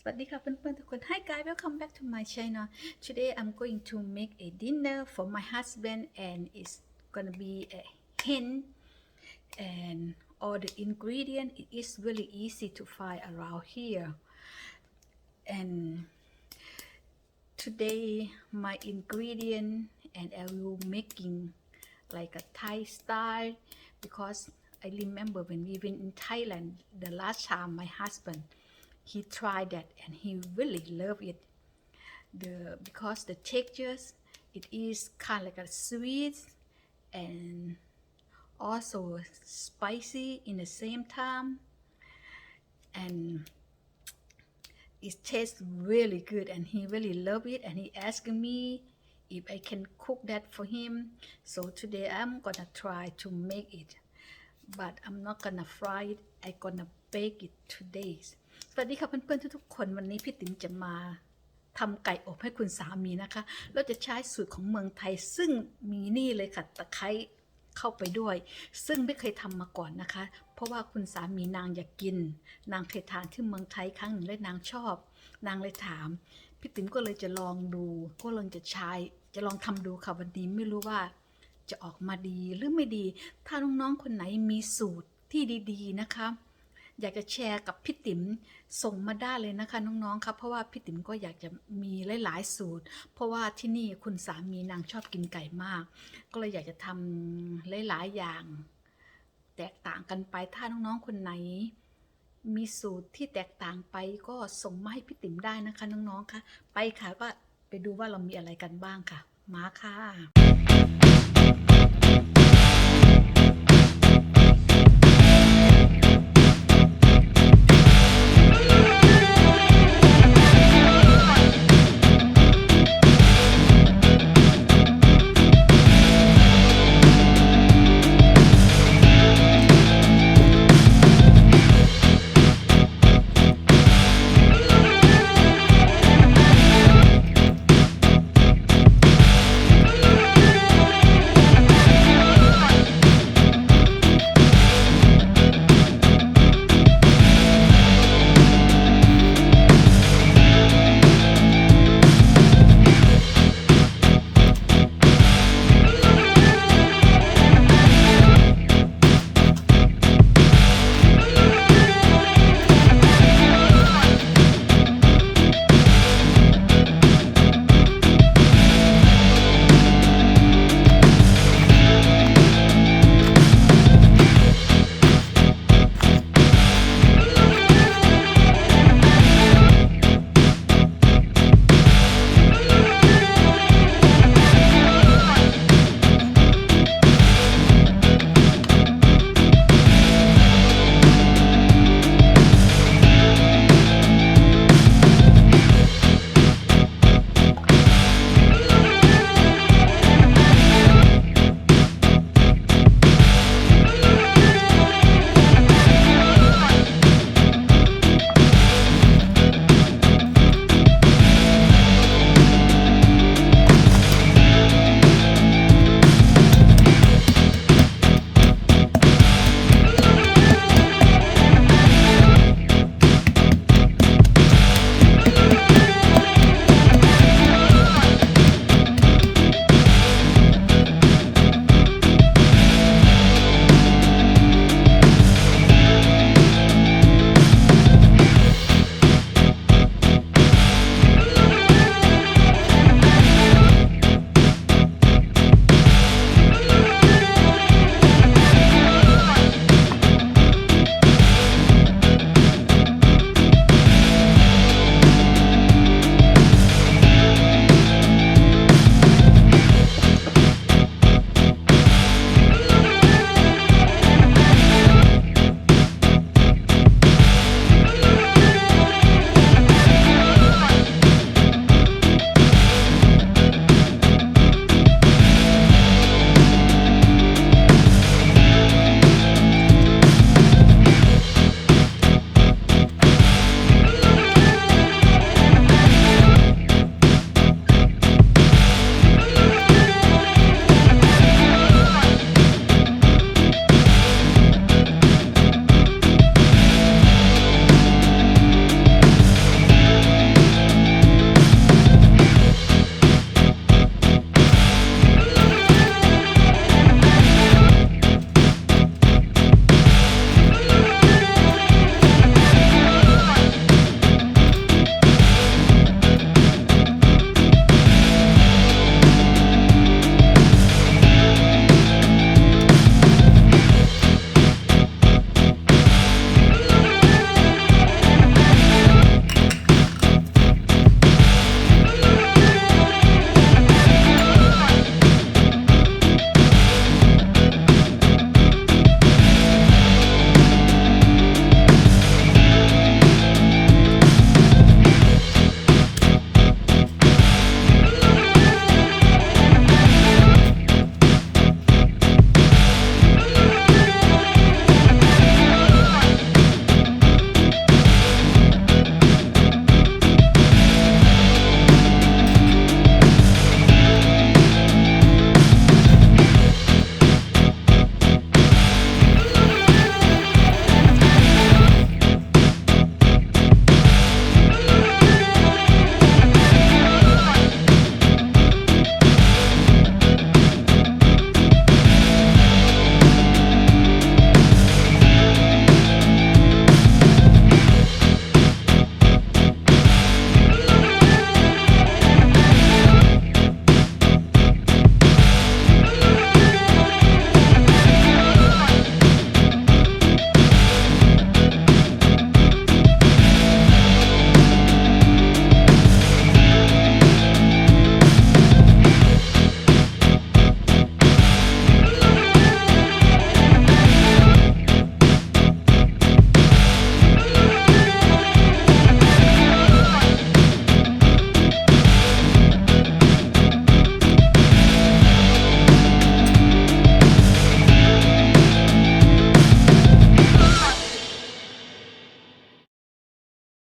วัสดีค่ะเพื่อนๆทุกคน Hi guys, welcome back to my channel. Today I'm going to make a dinner for my husband and it's gonna be a hen and all the ingredient it is really easy to find around here. And today my ingredient and I will making like a Thai style because I remember when we went in Thailand the last time my husband he tried that and he really loved it because the textures it is kind of like a sweet and also spicy in the same time and it tastes really good and he really loved it and he asked me if I can cook that for him so today I'm gonna try to make it but I'm not gonna fry it I gonna bake it today สวัสดีค่ะเพื่อนๆทุกๆคนวันนี้พี่ติ๋มจะมาทำไก่อบให้คุณสามีนะคะเราจะใช้สูตรของเมืองไทยซึ่งมีนี่เลยค่ะตะไคร้เข้าไปด้วยซึ่งไม่เคยทำมาก่อนนะคะเพราะว่าคุณสามีนางอยากกินนางเคยทานที่เมืองไทยครั้งหนึ่งและนางชอบนางเลยถามพี่ติ๋มก็เลยจะลองดูก็ลองจะลองทำดูค่ะวันนี้ไม่รู้ว่าจะออกมาดีหรือไม่ดีถ้าน้องๆคนไหนมีสูตรที่ดีๆนะคะอยากจะแชร์กับพี่ติ๋มส่งมาได้เลยนะคะน้องๆครับเพราะว่าพี่ติ๋มก็อยากจะมีหลายๆสูตรเพราะว่าที่นี่คุณสามีนางชอบกินไก่มากก็เลยอยากจะทำหลายๆอย่างแตกต่างกันไปถ้าน้องๆคนไหนมีสูตรที่แตกต่างไปก็ส่งมาให้พี่ติ๋มได้นะคะน้องๆค่ะไปค่ะก็ไปดูว่าเรามีอะไรกันบ้างค่ะมาค่ะ